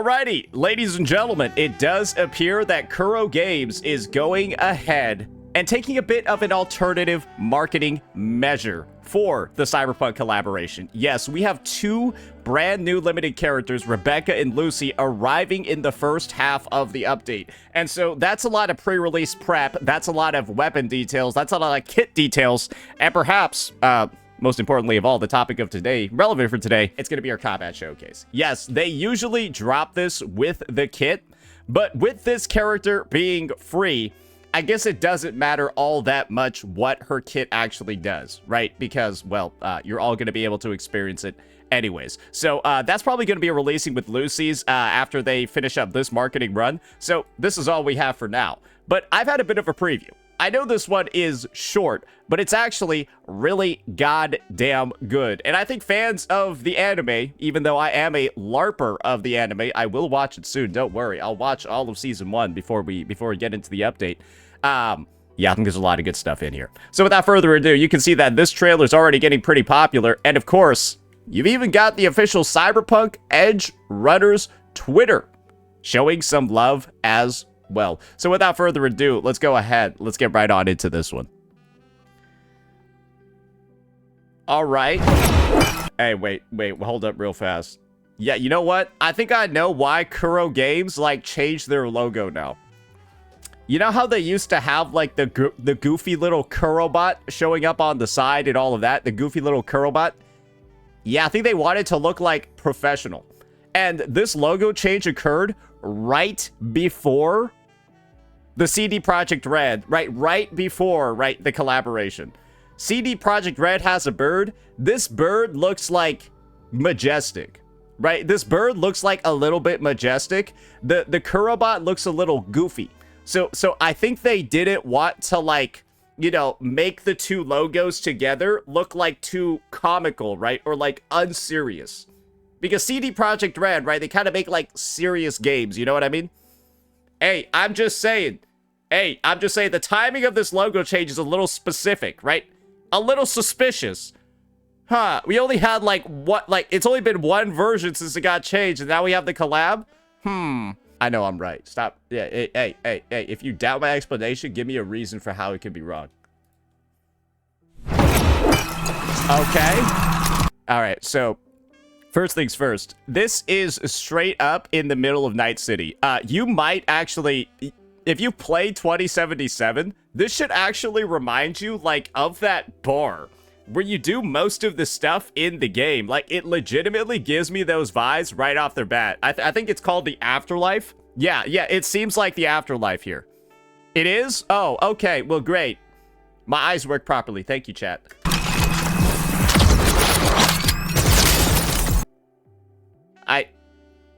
Alrighty, ladies and gentlemen, it does appear that Kuro Games is going ahead and taking a bit of an alternative marketing measure for the Cyberpunk collaboration. Yes, we have two brand new limited characters, Rebecca and Lucy, arriving in the first half of the update. And so that's a lot of pre-release prep, that's a lot of weapon details, that's a lot of kit details, and perhaps, most importantly of all, the topic of today, relevant for today, it's going to be our combat showcase. Yes, they usually drop this with the kit, but with this character being free, I guess it doesn't matter all that much what her kit actually does, right? Because, well, you're all going to be able to experience it anyways. So that's probably going to be releasing with Lucy's after they finish up this marketing run. So this is all we have for now. But I've had a bit of a preview. I know this one is short, but it's actually really goddamn good. And I think fans of the anime, even though I am a LARPer of the anime, I will watch it soon, don't worry. I'll watch all of Season 1 before we get into the update. Yeah, I think there's a lot of good stuff in here. So without further ado, you can see that this trailer is already getting pretty popular. And of course, you've even got the official Cyberpunk Edge Runners Twitter showing some love as well. So without further ado, let's go ahead. Let's get right on into this one. All right. Hey, wait, hold up real fast. Yeah, you know what? I think I know why Kuro Games, like, changed their logo now. You know how they used to have, like, the goofy little Kurobot showing up on the side and all of that? The goofy little Kurobot? Yeah, I think they wanted to look, like, professional. And this logo change occurred right before the CD Projekt Red, right before, the collaboration. CD Projekt Red has a bird. This bird looks like majestic, right? This bird looks like a little bit majestic. The Kurobot looks a little goofy. So I think they didn't want to, like, you know, make the two logos together look like too comical, right? Or like unserious. Because CD Projekt Red, right, they kind of make like serious games, you know what I mean? Hey, I'm just saying the timing of this logo change is a little specific, right? A little suspicious. Huh, we only had it's only been one version since it got changed, and now we have the collab? I know I'm right. Stop. Yeah, hey, if you doubt my explanation, give me a reason for how it could be wrong. Okay. All right, so first things first. This is straight up in the middle of Night City. You might actually, if you play 2077, this should actually remind you, like, of that bar where you do most of the stuff in the game. Like, it legitimately gives me those vibes right off the bat. I think it's called the Afterlife. Yeah, it seems like the Afterlife here. It is? Oh, okay. Well, great. My eyes work properly. Thank you, chat.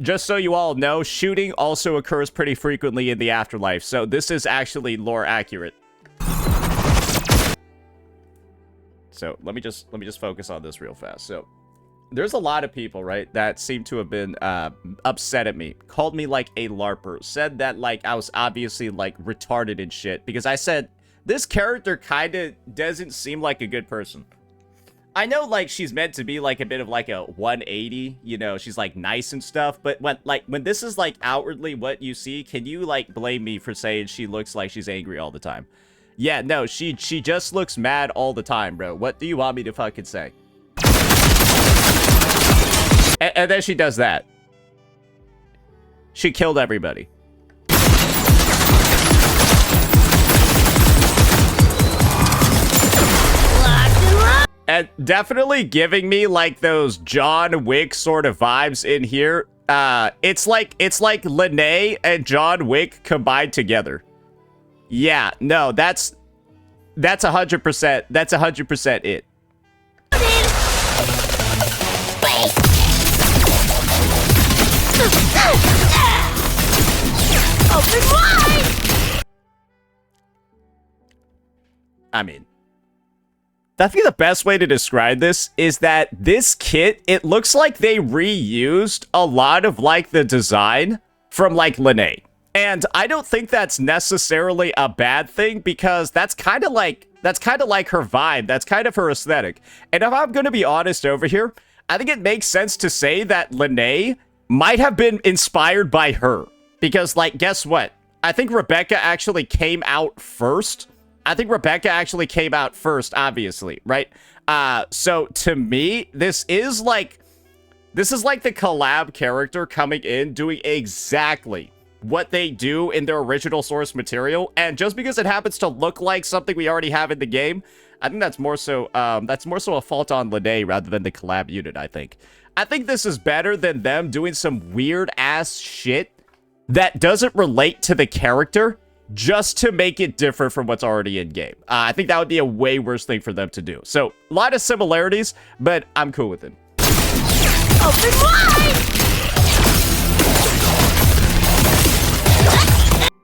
Just so you all know, shooting also occurs pretty frequently in the Afterlife, so this is actually lore accurate. So let me just focus on this real fast. So there's a lot of people, right, that seem to have been upset at me, called me like a LARPer, said that like I was obviously like retarded and shit because I said this character kind of doesn't seem like a good person. I know, like, she's meant to be, like, a bit of, like, a 180, you know, she's, like, nice and stuff, but when this is, like, outwardly what you see, can you, like, blame me for saying she looks like she's angry all the time? Yeah, no, she just looks mad all the time, bro. What do you want me to fucking say? And then she does that. She killed everybody. And definitely giving me like those John Wick sort of vibes in here. It's like Lene and John Wick combined together. Yeah, no, that's 100%. That's 100% it. Open wide. I mean, I think the best way to describe this is that this kit, it looks like they reused a lot of, like, the design from, like, Lene. And I don't think that's necessarily a bad thing because that's kind of like her vibe. That's kind of her aesthetic. And if I'm going to be honest over here, I think it makes sense to say that Lene might have been inspired by her. Because, like, guess what? I think Rebecca actually came out first. Obviously, right? So to me, this is like the collab character coming in, doing exactly what they do in their original source material. And just because it happens to look like something we already have in the game, I think that's more so a fault on Lene rather than the collab unit, I think. I think this is better than them doing some weird ass shit that doesn't relate to the character just to make it different from what's already in game. I think that would be a way worse thing for them to do. So, a lot of similarities, but I'm cool with it. Open wide!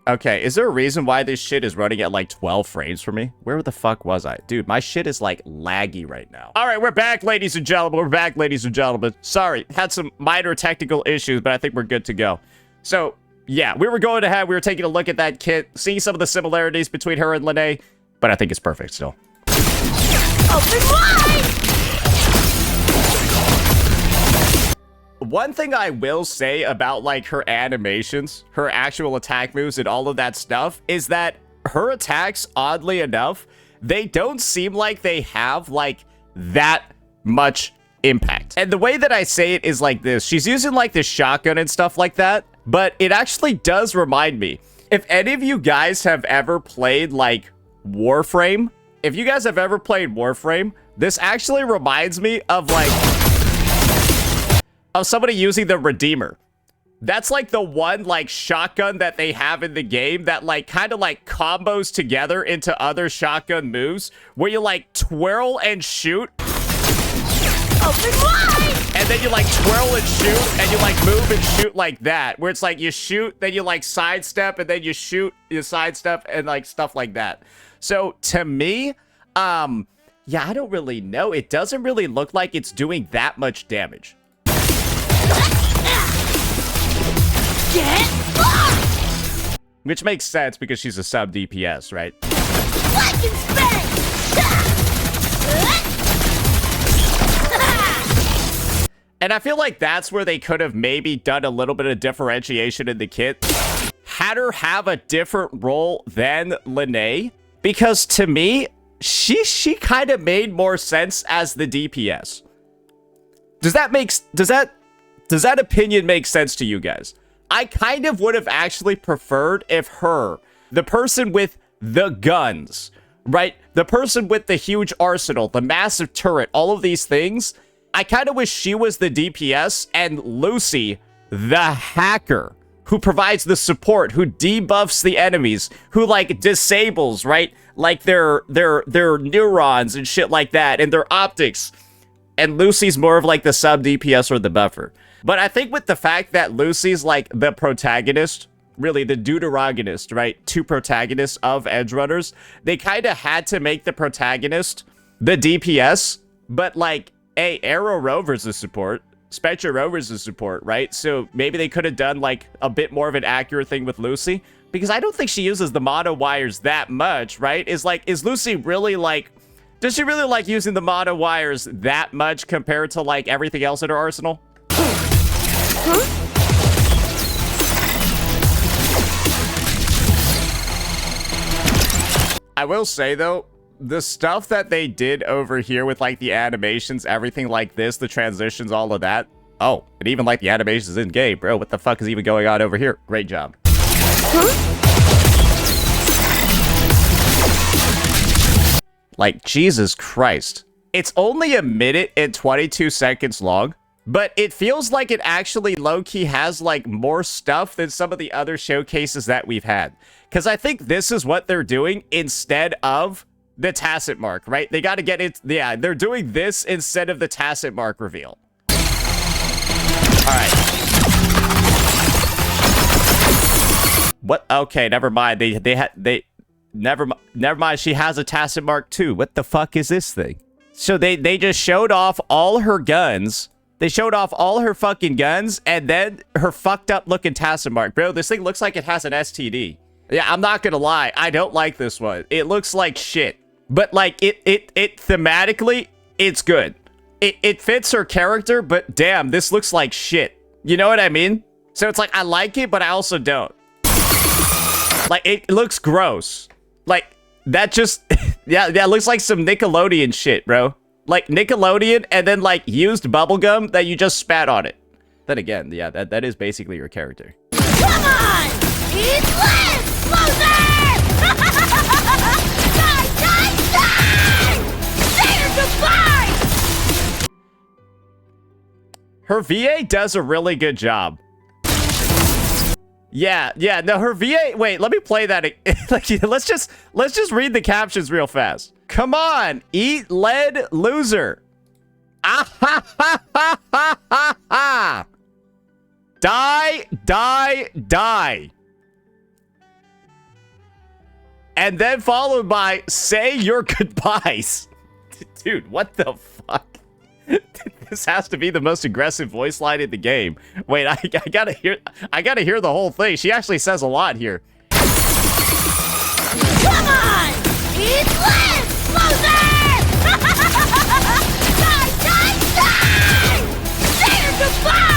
Okay, is there a reason why this shit is running at like 12 frames for me? Where the fuck was I? Dude, my shit is like laggy right now. All right, we're back, ladies and gentlemen. Sorry, had some minor technical issues, but I think we're good to go. So, yeah, we were going ahead, we were taking a look at that kit, seeing some of the similarities between her and Lene, but I think it's perfect still. Open wide! One thing I will say about, like, her animations, her actual attack moves and all of that stuff, is that her attacks, oddly enough, they don't seem like they have, like, that much impact. And the way that I say it is like this. She's using, like, this shotgun and stuff like that, but it actually does remind me. If any of you guys have ever played, like, Warframe, this actually reminds me of, like, of somebody using the Redeemer. That's, like, the one, like, shotgun that they have in the game that, like, kind of, like, combos together into other shotgun moves where you, like, twirl and shoot. Open wide! And then you, like, twirl and shoot, and you, like, move and shoot like that. Where it's, like, you shoot, then you, like, sidestep, and then you shoot, you sidestep, and, like, stuff like that. So, to me, yeah, I don't really know. It doesn't really look like it's doing that much damage. Get fucked! Which makes sense because she's a sub DPS, right? Black and spin! And I feel like that's where they could have maybe done a little bit of differentiation in the kit. Had her have a different role than Lene. Because to me, she kind of made more sense as the DPS. Does that opinion make sense to you guys? I kind of would have actually preferred if her, the person with the guns, right? The person with the huge arsenal, the massive turret, all of these things, I kind of wish she was the DPS and Lucy, the hacker, who provides the support, who debuffs the enemies, who, like, disables, right? Like, their neurons and shit like that, and their optics. And Lucy's more of, like, the sub DPS or the buffer. But I think with the fact that Lucy's, like, the protagonist, really the deuteragonist, right? Two protagonists of Edgerunners, they kind of had to make the protagonist the DPS, but, like, hey, Arrow Rover's a support, Spectre Rover's a support, right? So maybe they could have done, like, a bit more of an accurate thing with Lucy, because I don't think she uses the mono wires that much, right? Is Lucy really, like, does she really like using the mono wires that much compared to, like, everything else in her arsenal? Huh? I will say, though, the stuff that they did over here with, like, the animations, everything like this, the transitions, all of that. Oh, and even, like, the animations in game, bro. What the fuck is even going on over here? Great job. Huh? Like, Jesus Christ. It's only 1 minute and 22 seconds long, but it feels like it actually low-key has, like, more stuff than some of the other showcases that we've had. Because I think this is what they're doing instead of the tacit mark, right? They got to get it. Yeah, they're doing this instead of the tacit mark reveal. All right. What? Okay, never mind. Never mind. She has a tacit mark too. What the fuck is this thing? So they just showed off all her guns. They showed off all her fucking guns and then her fucked up looking tacit mark. Bro, this thing looks like it has an STD. Yeah, I'm not gonna lie. I don't like this one. It looks like shit. But, like, it thematically, it's good. It fits her character, but damn, this looks like shit. You know what I mean? So it's like, I like it, but I also don't. Like, it looks gross. Like, that just, yeah, that looks like some Nickelodeon shit, bro. Like, Nickelodeon and then, like, used bubblegum that you just spat on it. Then again, yeah, that is basically your character. Come on! Eat less! Loser! Die, die, die! Say your goodbye! Her VA does a really good job. Yeah, no, her VA, wait, let me play that. Like, let's just read the captions real fast. Come on, eat lead, loser. Ah ha ha ha ha ha ha. Die, die, die. And then followed by say your goodbyes. Dude, what the fuck? This has to be the most aggressive voice line in the game. Wait, I gotta hear the whole thing. She actually says a lot here. Come on! Eat less! Loser! Die, die, die! Say your goodbye!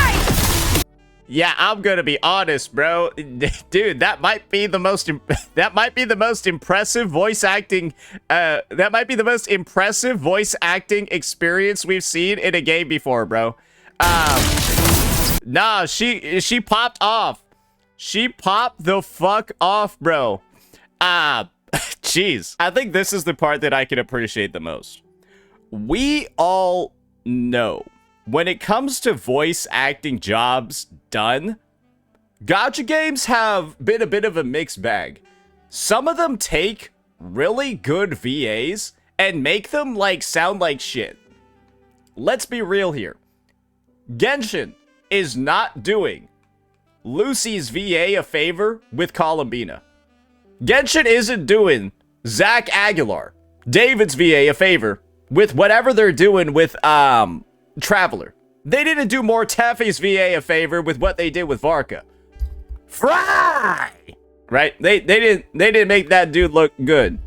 Yeah, I'm gonna be honest, bro. Dude, that might be the most impressive voice acting experience we've seen in a game before, bro. Nah, she popped off. She popped the fuck off, bro. Jeez. I think this is the part that I can appreciate the most. We all know when it comes to voice acting jobs done, gacha games have been a bit of a mixed bag. Some of them take really good VAs and make them like sound like shit. Let's be real here. Genshin is not doing Lucy's VA a favor with Columbina. Genshin isn't doing Zach Aguilar, David's VA a favor with whatever they're doing with Traveler. They didn't do Morteffi's VA a favor with what they did with Varka. Fry! Right? They didn't make that dude look good.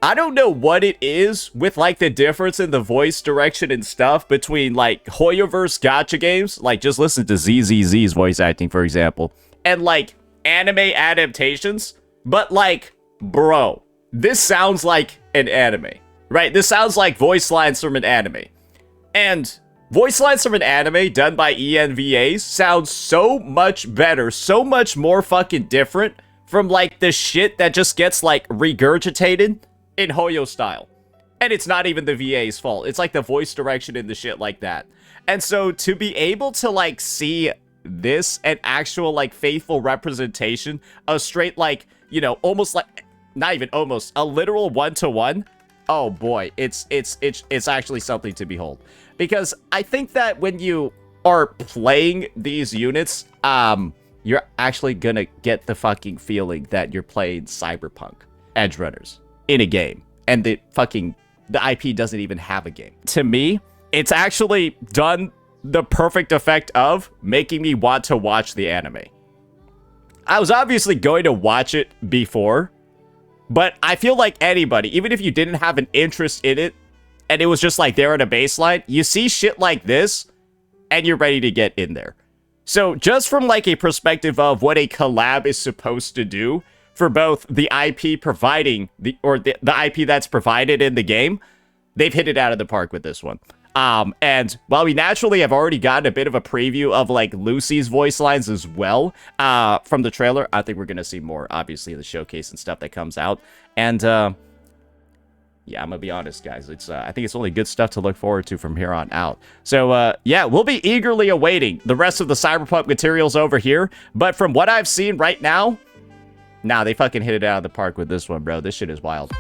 I don't know what it is with like the difference in the voice direction and stuff between like Hoyoverse gacha games, like just listen to ZZZ's voice acting for example, and like anime adaptations, but like, bro, this sounds like an anime, right? This sounds like voice lines from an anime. And voice lines from an anime done by ENVAs sounds so much better, so much more fucking different from like the shit that just gets like regurgitated in Hoyo style. And it's not even the VA's fault. It's like the voice direction and the shit like that. And so to be able to like see this, an actual like faithful representation, a straight like, you know, almost like, not even almost, a literal one-to-one, oh boy, it's actually something to behold. Because I think that when you are playing these units, you're actually gonna get the fucking feeling that you're playing Cyberpunk Edgerunners in a game. And the IP doesn't even have a game. To me, it's actually done the perfect effect of making me want to watch the anime. I was obviously going to watch it before, but I feel like anybody, even if you didn't have an interest in it, and it was just like there at a baseline, you see shit like this, and you're ready to get in there. So just from like a perspective of what a collab is supposed to do for both the IP providing, the IP that's provided in the game, they've hit it out of the park with this one. And while we naturally have already gotten a bit of a preview of like Lucy's voice lines as well, from the trailer, I think we're going to see more, obviously, in the showcase and stuff that comes out. And, yeah, I'm gonna be honest, guys. It's I think it's only good stuff to look forward to from here on out. So, yeah, we'll be eagerly awaiting the rest of the Cyberpunk materials over here. But from what I've seen right now, nah, they fucking hit it out of the park with this one, bro. This shit is wild.